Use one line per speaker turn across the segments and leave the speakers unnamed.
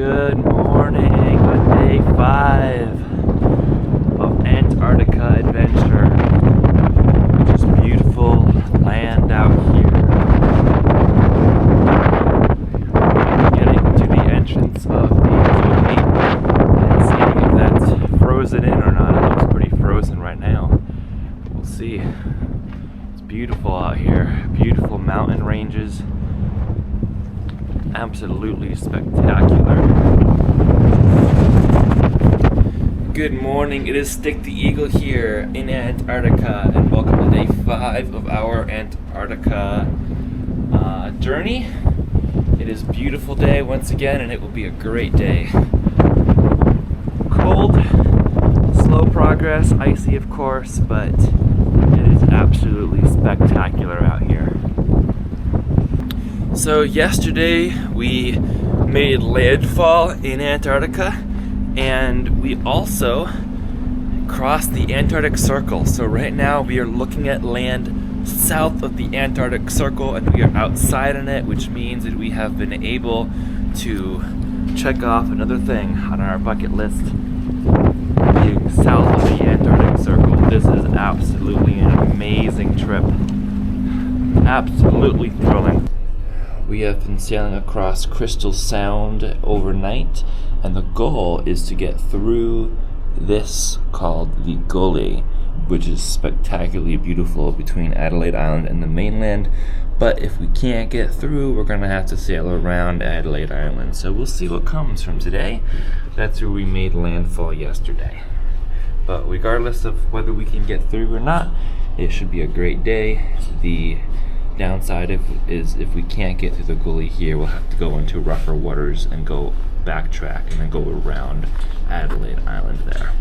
Good morning on day 5 of Antarctica adventure. Just beautiful land out here. Getting to the entrance of the Gully and seeing if that's frozen in or not. It looks pretty frozen right now. We'll see. It's beautiful out here. Beautiful mountain ranges. Absolutely spectacular. Good morning, it is Stick the Eagle here in Antarctica, and welcome to day 5 of our Antarctica journey. It is a beautiful day once again, and it will be a great day. Cold, slow progress, icy of course, but it is absolutely spectacular out here. So yesterday we made landfall in Antarctica, and we also crossed the Antarctic Circle. So right now we are looking at land south of the Antarctic Circle, and we are outside on it, which means that we have been able to check off another thing on our bucket list, being south of the Antarctic Circle. This is absolutely an amazing trip. Absolutely thrilling. We have been sailing across Crystal Sound overnight, and the goal is to get through this called the Gully, which is spectacularly beautiful between Adelaide Island and the mainland. But if we can't get through, we're going to have to sail around Adelaide Island. So we'll see what comes from today. That's where we made landfall yesterday. But regardless of whether we can get through or not, it should be a great day. The downside is if we can't get through the Gully here, we'll have to go into rougher waters and go backtrack and then go around Adelaide Island there.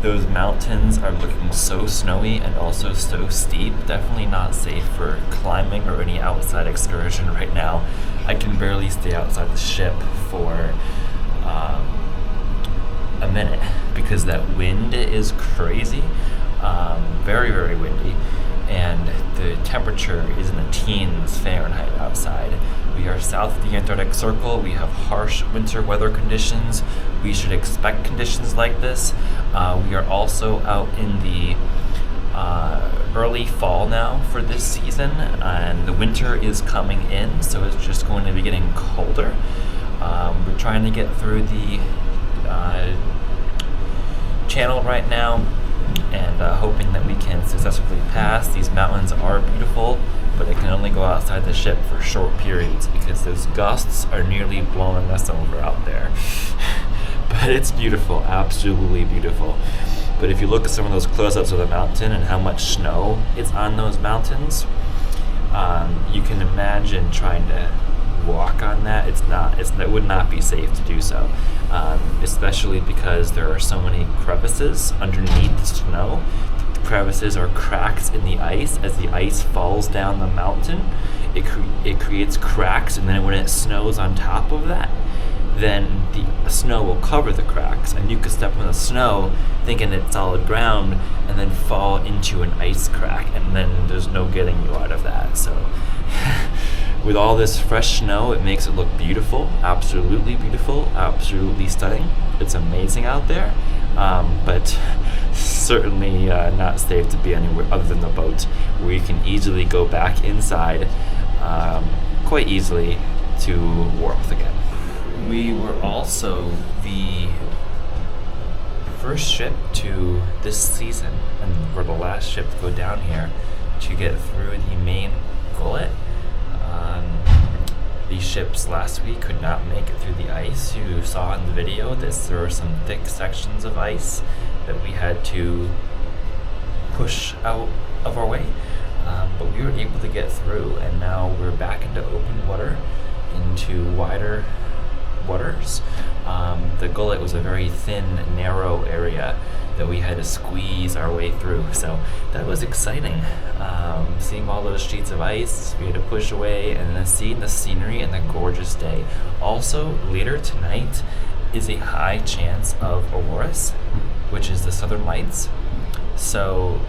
Those mountains are looking so snowy and also so steep. Definitely not safe for climbing or any outside excursion right now. I can barely stay outside the ship for a minute because that wind is crazy. Very, very windy. And the temperature is in the teens Fahrenheit outside. We are south of the Antarctic Circle. We have harsh winter weather conditions. We should expect conditions like this. We are also out in the early fall now for this season, and the winter is coming in, so it's just going to be getting colder. We're trying to get through the channel right now, and hoping that we can successfully pass. These mountains are beautiful, but it can only go outside the ship for short periods because those gusts are nearly blowing us over out there. But it's beautiful, absolutely beautiful. But if you look at some of those close-ups of the mountain and how much snow is on those mountains, you can imagine trying to walk on that. It would not be safe to do so, especially because there are so many crevices underneath the snow. The crevices are cracks in the ice. As the ice falls down the mountain, it creates cracks, and then when it snows on top of that, then the snow will cover the cracks, and you could step in the snow thinking it's solid ground and then fall into an ice crack, and then there's no getting you out of that. So with all this fresh snow, it makes it look beautiful, absolutely stunning. It's amazing out there, but certainly not safe to be anywhere other than the boat, where you can easily go back inside quite easily to warmth again. We were also the first ship to this season, and we're the last ship to go down here to get through the main Gullet. These ships last week could not make it through the ice. You saw in the video that there were some thick sections of ice that we had to push out of our way. But we were able to get through, and now we're back into open water, into wider waters. The Gullet was a very thin, narrow area that we had to squeeze our way through, so that was exciting. Seeing all those sheets of ice, we had to push away, and then seeing the scenery and the gorgeous day. Also, later tonight is a high chance of auroras, which is the southern lights. So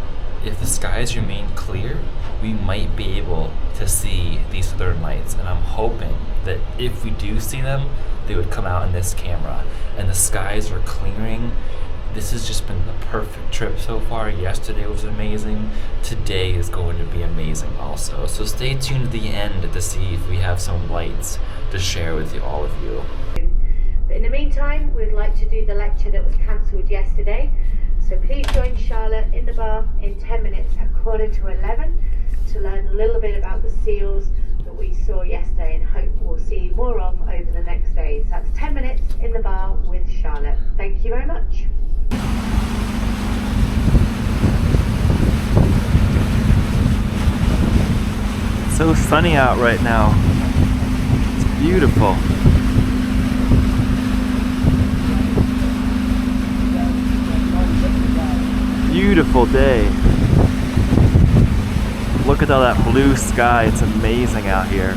if the skies remain clear, we might be able to see these southern lights, and I'm hoping that if we do see them, they would come out in this camera. And the skies are clearing. This has just been the perfect trip so far. Yesterday was amazing. Today is going to be amazing also. So stay tuned to the end to see if we have some lights to share with all of you.
But in the meantime, we'd like to do the lecture that was cancelled yesterday. So please join Charlotte in the bar in 10 minutes at 11:15 to learn a little bit about the seals that we saw yesterday and hope we'll see more of over the next days. That's 10 minutes in the bar with Charlotte. Thank you very much.
It's so sunny out right now. It's beautiful. Beautiful day. Look at all that blue sky. It's amazing out here.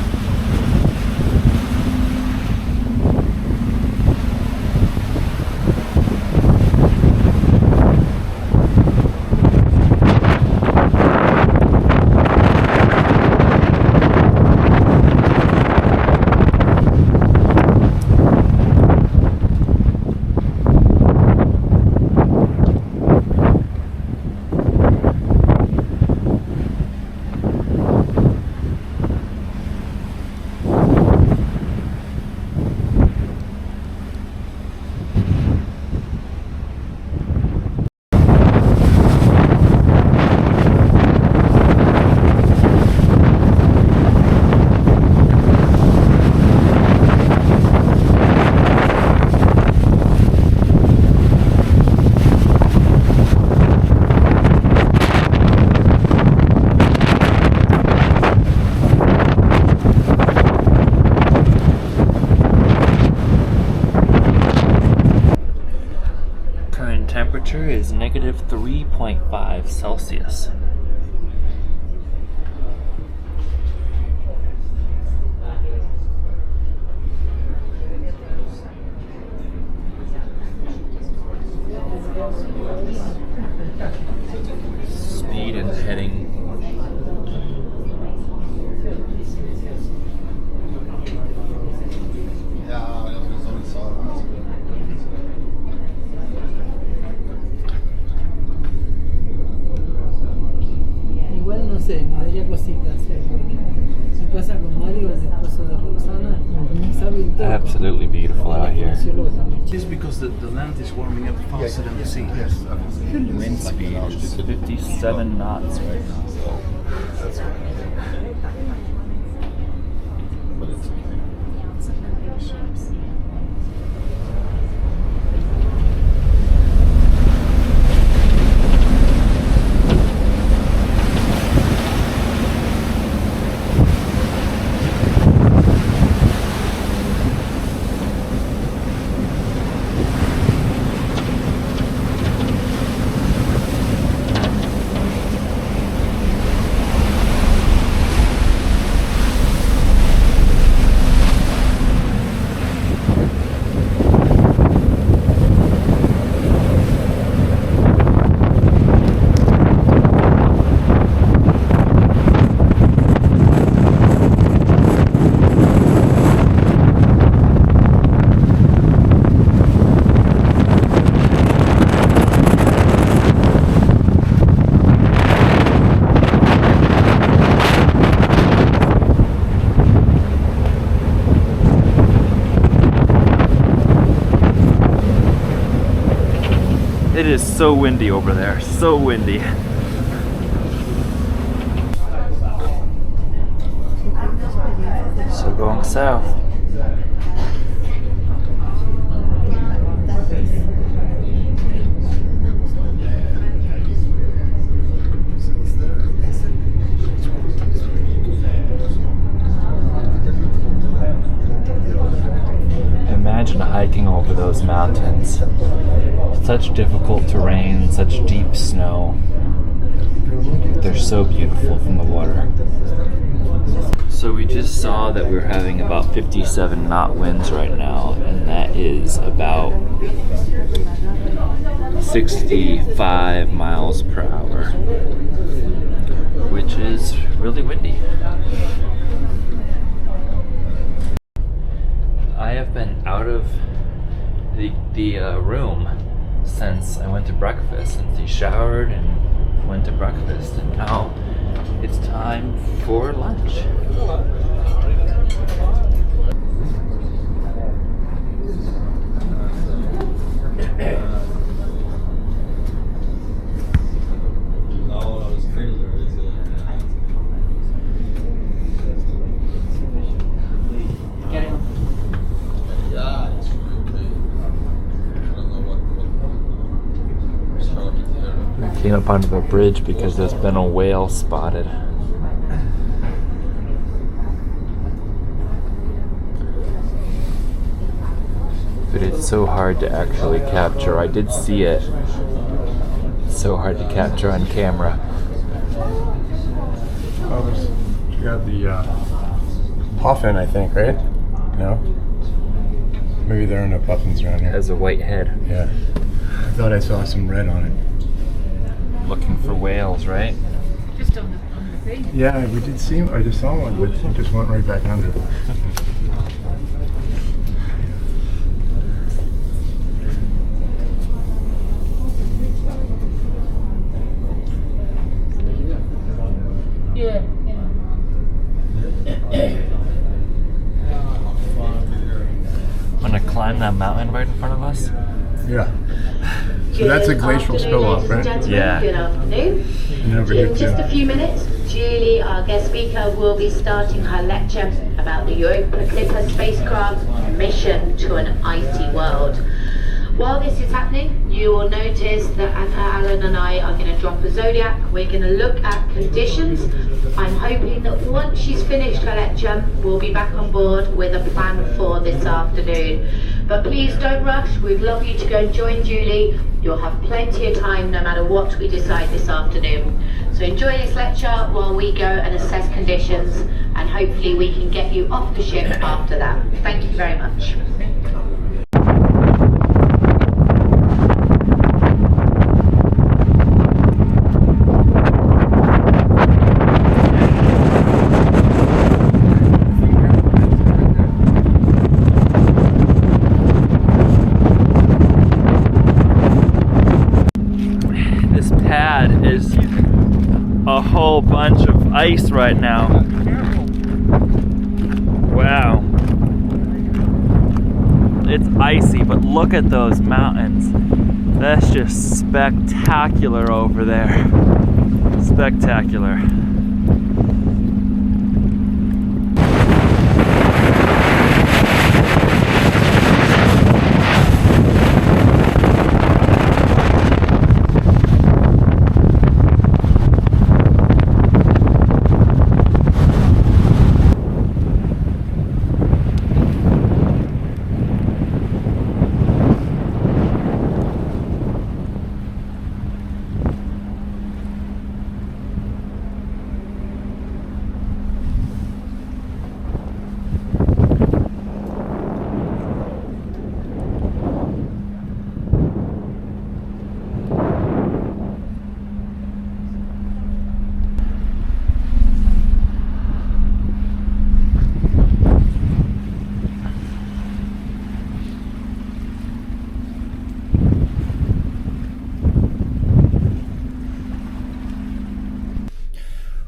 -3.5 Celsius. Speed and heading.
Igual no sé, me daría cositas. Me pasa con Mario, el esposo de Roxana. Sabe un toque.
Absolutely beautiful out here.
This is because the land is warming up faster than the sea.
Yes.
Wind speed is 57 knots right now.
That's right. But it's
It is so windy over there, so windy. So going south. Imagine hiking over those mountains. Such difficult terrain, such deep snow. They're so beautiful from the water. So we just saw that we're having about 57 knot winds right now, and that is about 65 miles per hour, which is really windy. I have been out of the room since I went to breakfast, since he showered and went to breakfast, and now it's time for lunch. Came up onto the bridge because there's been a whale spotted. But it's so hard to actually capture. I did see it. It's so hard to capture on camera.
Oh, you got the puffin, I think, right? No? Maybe there are no puffins around here.
It has a white head.
Yeah. I thought I saw some red on it.
Looking for whales, right?
Just on the thing.
Yeah, we did see. I just saw one, but it just went right back under.
Yeah.
Wanna climb that mountain right in front of us?
Yeah. So that's a glacial spill off, right?
Yeah.
Good afternoon.
And over here
In just
too.
a few minutes, Julie, our guest speaker, will be starting her lecture about the Europa Clipper spacecraft's mission to an icy world. While this is happening, you will notice that Alan and I are going to drop a zodiac. We're going to look at conditions. I'm hoping that once she's finished her lecture, we'll be back on board with a plan for this afternoon. But please don't rush. We'd love you to go and join Julie You'll have plenty of time no matter what we decide this afternoon. So enjoy this lecture while we go and assess conditions, and hopefully we can get you off the ship after that. Thank you very much.
Is a whole bunch of ice right now. Wow. It's icy, but look at those mountains. That's just spectacular over there. Spectacular.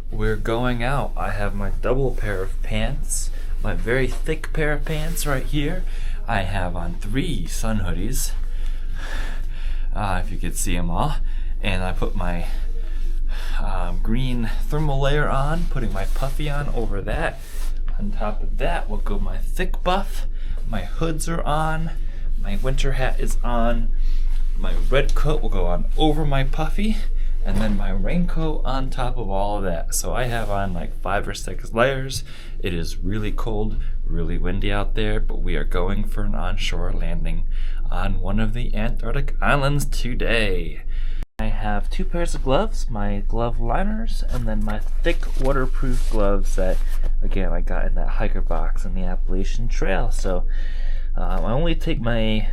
We're going out. I have my double pair of pants, my very thick pair of pants right here. I have on 3 sun hoodies, if you could see them all. And I put my green thermal layer on, putting my puffy on over that. On top of that will go my thick buff. My hoods are on, my winter hat is on, my red coat will go on over my puffy, and then my raincoat on top of all of that. So I have on like 5 or 6 layers. It is really cold, really windy out there, but we are going for an onshore landing on one of the Antarctic islands today. I have 2 pairs of gloves, my glove liners, and then my thick waterproof gloves that, again, I got in that hiker box in the Appalachian Trail. So I only take my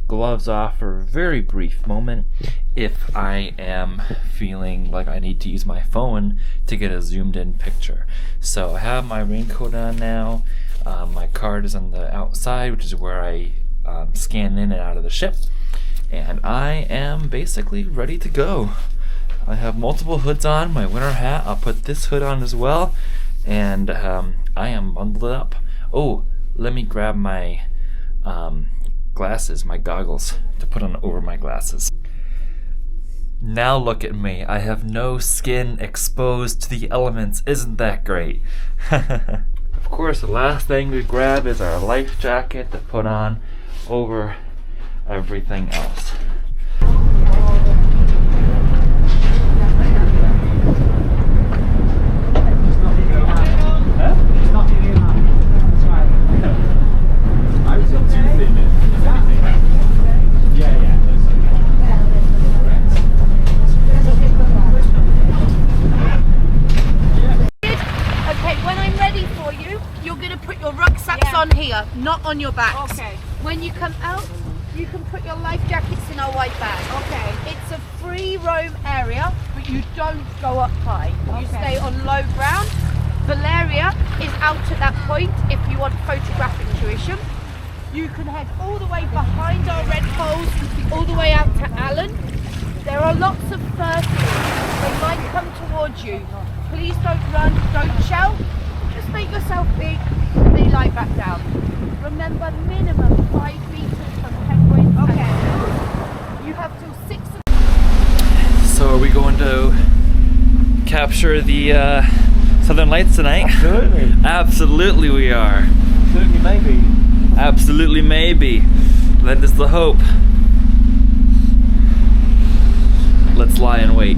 gloves off for a very brief moment if I am feeling like I need to use my phone to get a zoomed in picture. So I have my raincoat on now. My card is on the outside, which is where I scan in and out of the ship. And I am basically ready to go. I have multiple hoods on, my winter hat. I'll put this hood on as well. And I am bundled up. Oh, let me grab my glasses, my goggles, to put on over my glasses. Now look at me. I have no skin exposed to the elements. Isn't that great? Of course, the last thing we grab is our life jacket to put on over everything else.
Not on your backs.
Okay.
When you come out, you can put your life jackets in our white bag.
Okay.
It's a free roam area, but you don't go up high. You stay on low ground. Valeria is out at that point if you want photographic tuition. You can head all the way behind our red poles, all the way out to Allen. There are lots of fursuits. They might come towards you. Please don't run, don't shout. Just make yourself big, they lie back down. Remember, minimum 5 meters from penguins. Okay. You have till 6 o'clock.
So are we going to capture the Southern Lights tonight?
Absolutely.
Absolutely we are.
Absolutely, maybe.
Absolutely maybe. That is the hope. Let's lie in wait.